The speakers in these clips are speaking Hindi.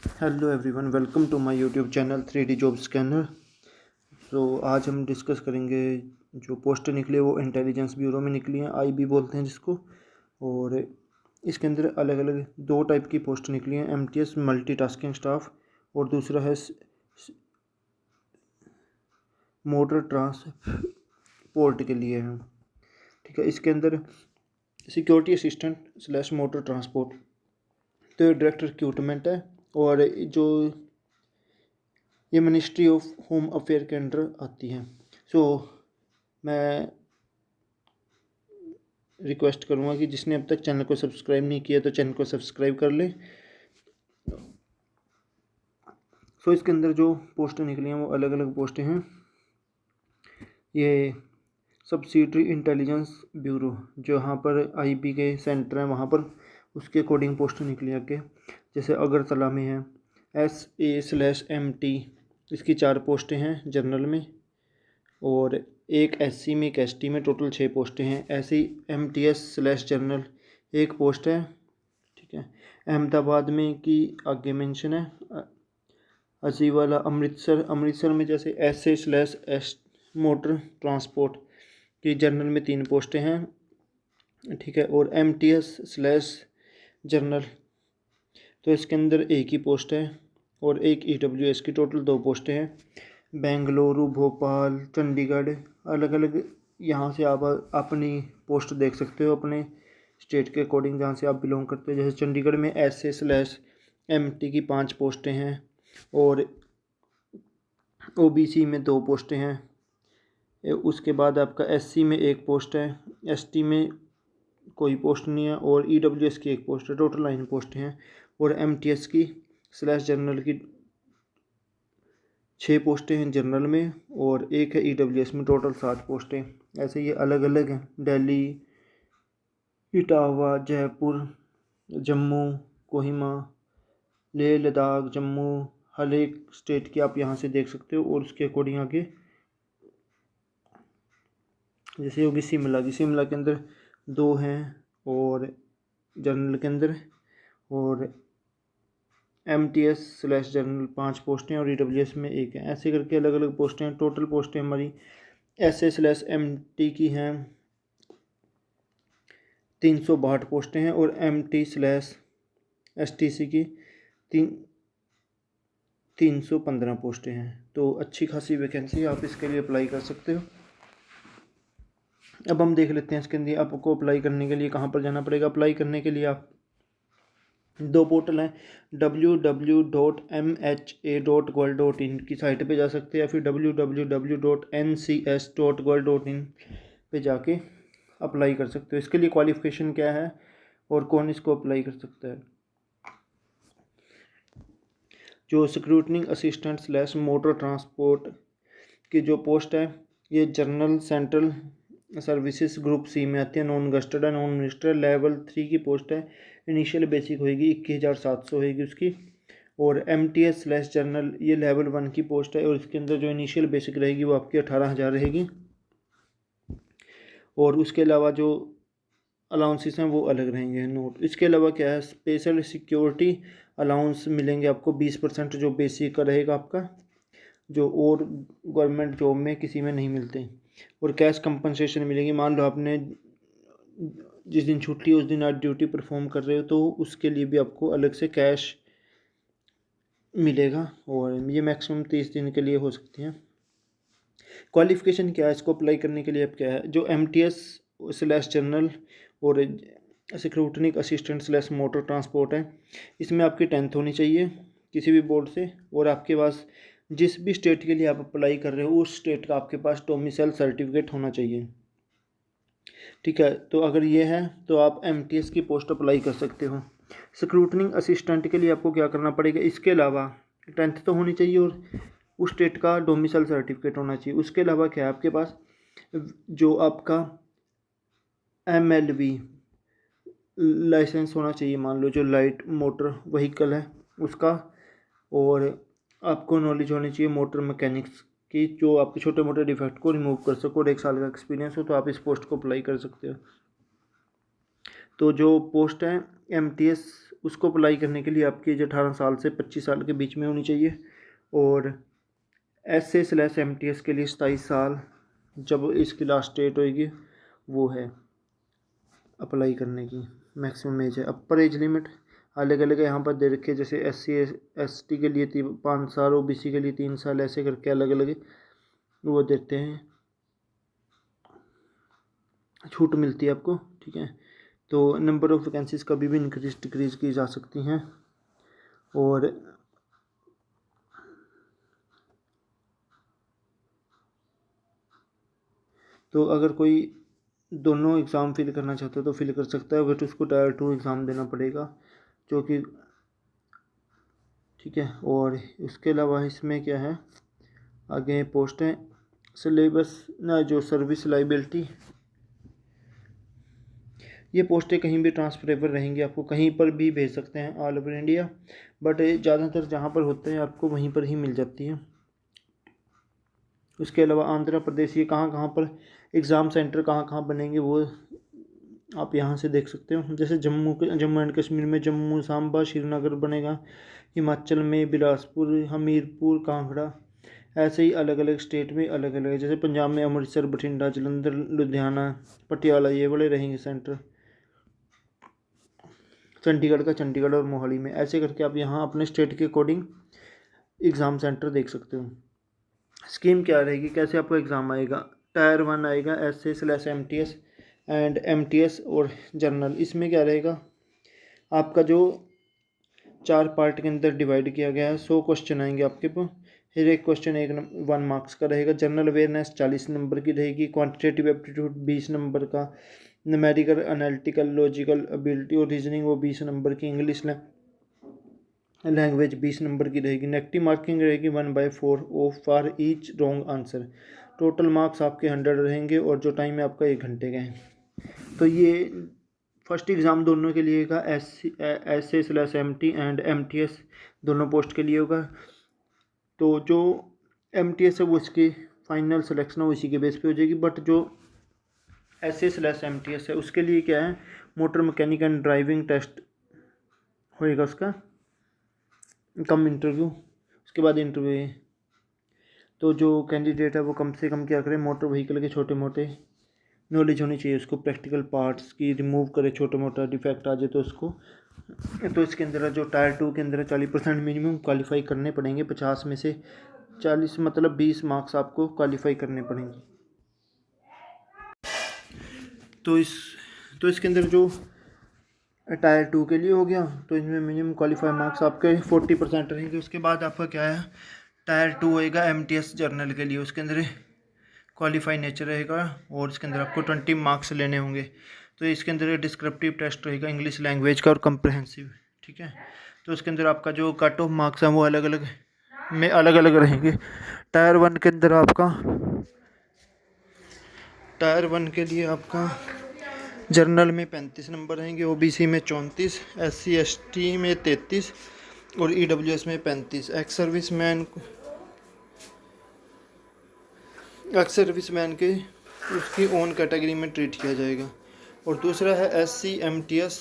Hello everyone, welcome to my YouTube channel 3D job scanner. आज हम डिस्कस करेंगे जो पोस्ट निकली वो इंटेलिजेंस ब्यूरो में निकली हैं, आईबी बोलते हैं जिसको। और इसके अंदर अलग अलग दो टाइप की पोस्ट निकली हैं, एमटीएस मल्टीटास्किंग स्टाफ और दूसरा है मोटर ट्रांसपोर्ट के लिए है। ठीक है, इसके अंदर security assistant slash motor transport, तो ये डायरेक्ट रिक्रूटमेंट है और जो ये मिनिस्ट्री ऑफ होम अफेयर के अंडर आती है। मैं रिक्वेस्ट करूँगा कि जिसने अब तक चैनल को सब्सक्राइब नहीं किया तो चैनल को सब्सक्राइब कर ले। इसके अंदर जो पोस्टें निकली हैं वो अलग अलग पोस्टें हैं। ये सब्सिडरी इंटेलिजेंस ब्यूरो जो यहाँ पर आईबी के सेंटर हैं वहाँ पर उसके अकॉर्डिंग पोस्टें निकली आगे। जैसे अगरतला में है SA/MT, इसकी 4 पोस्टें हैं जनरल में, और एक SC में एक ST में, टोटल 6 पोस्टें हैं। ऐसे ही MTS/जनरल एक पोस्ट है। ठीक है, अहमदाबाद में की आगे मेंशन है। अजीवाला अमृतसर में जैसे SA/S मोटर ट्रांसपोर्ट की जनरल में 3 पोस्टें हैं। ठीक है, और MTS/जनरल तो इसके अंदर एक ही पोस्ट है और एक EWS की टोटल 2 पोस्टें हैं। बेंगलुरु, भोपाल, चंडीगढ़, अलग अलग यहाँ से आप अपनी पोस्ट देख सकते हो अपने स्टेट के अकॉर्डिंग जहाँ से आप बिलोंग करते हो। जैसे चंडीगढ़ में SA/MT की 5 पोस्टें हैं और OBC में 2 पोस्टें हैं। उसके बाद आपका SC में 1 पोस्ट है, ST में कोई पोस्ट नहीं है और EWS की 1 पोस्ट है, टोटल 9 पोस्टें हैं। और MTS की /जनरल की 6 पोस्टें हैं जनरल में और 1 है EWS में, टोटल 7 पोस्टें। ऐसे ये अलग अलग हैं, दिल्ली, इटावा, जयपुर, जम्मू, कोहिमा, लेह लद्दाख, जम्मू, हर एक स्टेट की आप यहाँ से देख सकते हो। और उसके अकॉर्डिंग आगे जैसे होगी शिमला के अंदर 2 हैं और जनरल के अंदर, और MTS/जनरल 5 पोस्टें और EWS में 1 है। ऐसे करके अलग अलग पोस्टें हैं। टोटल पोस्टें हमारी SA/MT की हैं 362 पोस्टें हैं और MT/STC की 315 पोस्टें हैं। तो अच्छी खासी वैकेंसी, आप इसके लिए अप्लाई कर सकते हो। अब हम देख लेते हैं इसके अंदर आपको अप्लाई करने के लिए कहाँ पर जाना पड़ेगा। अप्लाई करने के लिए आप 2 पोर्टल हैं, www.mha.gov.in की साइट पे जा सकते हैं या फिर www.ncs.gov.in पे जाके अप्लाई कर सकते हो। इसके लिए क्वालिफ़िकेशन क्या है और कौन इसको अप्लाई कर सकता है। जो स्क्रूटनिंग असिस्टेंट / मोटर ट्रांसपोर्ट की जो पोस्ट है ये general central services group C में आती है, नॉन गस्टेड है, नॉन मिनिस्टर, लेवल 3 की पोस्ट है। इनिशियल बेसिक होएगी 21,700 होएगी उसकी। और MTS/जनरल ये लेवल 1 की पोस्ट है और इसके अंदर जो इनिशियल बेसिक रहेगी वो आपकी 18,000 रहेगी। और उसके अलावा जो अलाउंसेस हैं वो अलग रहेंगे, नोट। इसके अलावा क्या है, स्पेशल सिक्योरिटी अलाउंस मिलेंगे आपको 20% जो बेसिक का रहेगा आपका, जो और गवर्नमेंट जॉब में किसी में नहीं मिलते। और कैश कंपनसेशन मिलेगी। मान लो आपने जिस दिन छुट्टी उस दिन आप ड्यूटी परफॉर्म कर रहे हो तो उसके लिए भी आपको अलग से कैश मिलेगा और ये मैक्सिमम 30 दिन के लिए हो सकती हैं। क्वालिफ़िकेशन क्या है इसको अप्लाई करने के लिए अब क्या है, जो MTS/जनरल और स्क्रूटनिक असिस्टेंट / मोटर ट्रांसपोर्ट है, इसमें आपकी 10th होनी चाहिए किसी भी बोर्ड से, और आपके पास जिस भी स्टेट के लिए आप अप्लाई कर रहे हो उस स्टेट का आपके पास डोमिसाइल सर्टिफिकेट होना चाहिए। ठीक है, तो अगर ये है तो आप MTS की पोस्ट अप्लाई कर सकते हो। स्क्रूटनिंग असिस्टेंट के लिए आपको क्या करना पड़ेगा, इसके अलावा 10th तो होनी चाहिए और उस स्टेट का डोमिसाइल सर्टिफिकेट होना चाहिए। उसके अलावा क्या है आपके पास, जो आपका MLV लाइसेंस होना चाहिए, मान लो जो लाइट मोटर व्हीकल है उसका, और आपको नॉलेज होनी चाहिए मोटर मैकेनिक्स की, जो आपके छोटे मोटे डिफेक्ट को रिमूव कर सको, और 1 साल का एक्सपीरियंस हो तो आप इस पोस्ट को अप्लाई कर सकते हो। तो जो पोस्ट है MTS उसको अप्लाई करने के लिए आपकी एज 18 साल से 25 साल के बीच में होनी चाहिए। और SA/MTS के लिए 27 साल जब इसकी लास्ट डेट होएगी वो है अप्लाई करने की मैक्सिमम एज है। अपर एज लिमिट अलग अलग यहाँ पर दे रखे, जैसे SC/ST के लिए 5 साल, OBC के लिए 3 साल, ऐसे करके अलग अलग वो देते हैं, छूट मिलती है आपको। ठीक है, तो नंबर ऑफ़ वैकेंसीज कभी भी इंक्रीज डिक्रीज की जा सकती हैं। और तो अगर कोई दोनों एग्ज़ाम फिल करना चाहता है तो फिल कर सकता है, बट उसको Tier 2 एग्ज़ाम देना पड़ेगा जो कि ठीक है। और इसके अलावा इसमें क्या है, आगे पोस्ट है सिलेबस ना, जो सर्विस लाइबिलिटी, ये पोस्टें कहीं भी ट्रांसफरेबल रहेंगी, आपको कहीं पर भी भेज सकते हैं ऑल ओवर इंडिया, बट ज़्यादातर जहाँ पर होते हैं आपको वहीं पर ही मिल जाती है। उसके अलावा आंध्र प्रदेश, ये कहाँ कहाँ पर एग्ज़ाम सेंटर कहाँ कहाँ बनेंगे वो आप यहाँ से देख सकते हो। जैसे जम्मू एंड कश्मीर में जम्मू, सांबा, श्रीनगर बनेगा, हिमाचल में बिलासपुर, हमीरपुर, कांगड़ा, ऐसे ही अलग अलग स्टेट में अलग अलग, जैसे पंजाब में अमृतसर, बठिंडा, जलंधर, लुधियाना, पटियाला, ये बड़े रहेंगे सेंटर। चंडीगढ़ का चंडीगढ़ और मोहाली में, ऐसे करके आप यहाँ अपने स्टेट के अकॉर्डिंग एग्ज़ाम सेंटर देख सकते हो। स्कीम क्या रहेगी, कैसे आपको एग्ज़ाम आएगा। Tier 1 आएगा SA/MTS एंड MTS और जर्नल। इसमें क्या रहेगा, आपका जो 4 पार्ट के अंदर डिवाइड किया गया है, 100 क्वेश्चन आएंगे आपके पास। फिर एक क्वेश्चन 1 मार्क्स का रहेगा। जनरल अवेयरनेस 40 नंबर की रहेगी। क्वांटिटेटिव एप्टीट्यूड 20 नंबर का। न्यूमेरिकल, एनालिटिकल, लॉजिकल एबिलिटी और रीजनिंग वो 20 नंबर की। इंग्लिश लैंग्वेज 20 नंबर की रहेगी। नेगेटिव मार्किंग रहेगी 1/4 of for each wrong answer. Total marks आपके 100 रहेंगे और जो टाइम है आपका 1 घंटे का है। तो ये फर्स्ट एग्ज़ाम दोनों के लिए होगा, SA/MT एंड MTS दोनों पोस्ट के लिए होगा। तो जो MTS है वो इसकी फाइनल सिलेक्शन है वो इसी के बेस पे हो जाएगी, बट जो SA/MTS है उसके लिए क्या है, motor mechanic and driving test होएगा उसका, कम इंटरव्यू, उसके बाद इंटरव्यू है। तो जो कैंडिडेट है वो कम से कम क्या करे, मोटर व्हीकल के छोटे मोटे नॉलेज होनी चाहिए उसको, प्रैक्टिकल पार्ट्स की रिमूव करे, छोटा मोटा डिफेक्ट आ जाए तो उसको। तो इसके अंदर जो Tier 2 के अंदर 40% मिनिमम क्वालिफाई करने पड़ेंगे। 50 में से 40 मतलब 20 मार्क्स आपको क्वालिफाई करने पड़ेंगे। तो इसके अंदर जो Tier 2 के लिए हो गया, तो इसमें मिनिमम क्वालिफाई मार्क्स आपके 40% रहेंगे। उसके बाद आपका क्या है, Tier 2 होएगा MTS जर्नल के लिए, उसके अंदर क्वालिफाई नेचर रहेगा और इसके अंदर आपको 20 मार्क्स लेने होंगे। तो इसके अंदर डिस्क्रिप्टिव टेस्ट रहेगा इंग्लिश लैंग्वेज का और कंप्रहेंसिव। ठीक है, तो इसके अंदर आपका जो कट ऑफ मार्क्स हैं वो अलग अलग रहेंगे। Tier 1 के अंदर आपका Tier 1 के लिए आपका जर्नल में 35 नंबर रहेंगे, OBC में 34, SC/ST में 33 और EWS में 35। एक्स सर्विसमैन के उसकी ओन कैटेगरी में ट्रीट किया जाएगा। और दूसरा है SC/MTS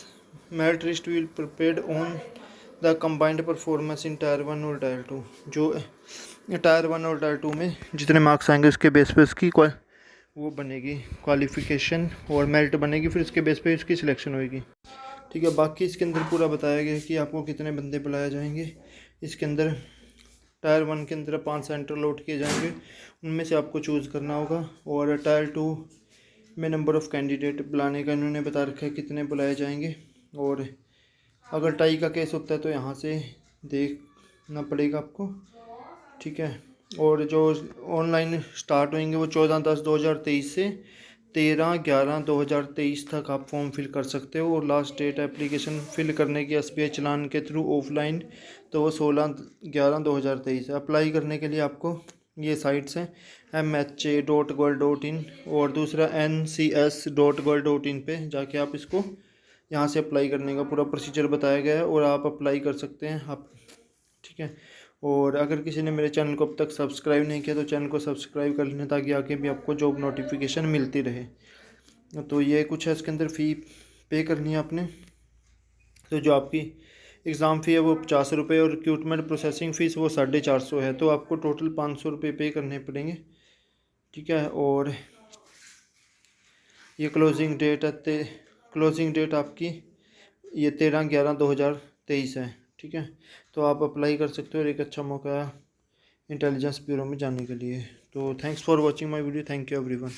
merit list will prepared on the combined performance in Tier 1 और Tier 2। जो Tier 1 और Tier 2 में जितने मार्क्स आएंगे उसके बेस पे उसकी वो बनेगी क्वालिफिकेशन और मेरिट बनेगी, फिर उसके बेस पे उसकी सिलेक्शन होएगी। ठीक है, बाकी इसके अंदर पूरा बताया गया है कि आपको कितने बंदे बुलाए जाएंगे। इसके अंदर Tier 1 के अंदर 5 सेंटर लॉट किए जाएंगे, उनमें से आपको चूज़ करना होगा। और Tier 2 में नंबर ऑफ़ कैंडिडेट बुलाने का इन्होंने बता रखा है कितने बुलाए जाएंगे। और अगर टाई का केस होता है तो यहाँ से देखना पड़ेगा आपको। ठीक है, और जो ऑनलाइन स्टार्ट होंगे वो 14/10/2023 से 13/11/2023 तक आप फॉर्म फिल कर सकते हो। और लास्ट डेट एप्लीकेशन फिल करने की SBI चलान के थ्रू ऑफलाइन तो वो 16/11/2023 है। अप्लाई करने के लिए आपको ये साइट्स हैं MHA.gov.in और दूसरा NCS.gov.in पे जाके आप इसको यहाँ से अप्लाई करने का पूरा प्रोसीजर बताया गया है और आप अप्लाई कर सकते हैं आप। ठीक है, और अगर किसी ने मेरे चैनल को अब तक सब्सक्राइब नहीं किया तो चैनल को सब्सक्राइब कर लेना ताकि आगे भी आपको जॉब नोटिफिकेशन मिलती रहे। तो ये कुछ है, इसके अंदर फ़ी पे करनी है आपने। तो जो आपकी एग्ज़ाम फ़ी है वो 50 रुपये और रिक्रूटमेंट प्रोसेसिंग फ़ीस वो 450 है। तो आपको टोटल 500 रुपये पे करने पड़ेंगे, ठीक है। और ये क्लोजिंग डेट आपकी ये 13/11/2023 है, ठीक है। तो आप अप्लाई कर सकते हो और एक अच्छा मौका है इंटेलिजेंस ब्यूरो में जाने के लिए। तो thanks for watching my video, thank you everyone.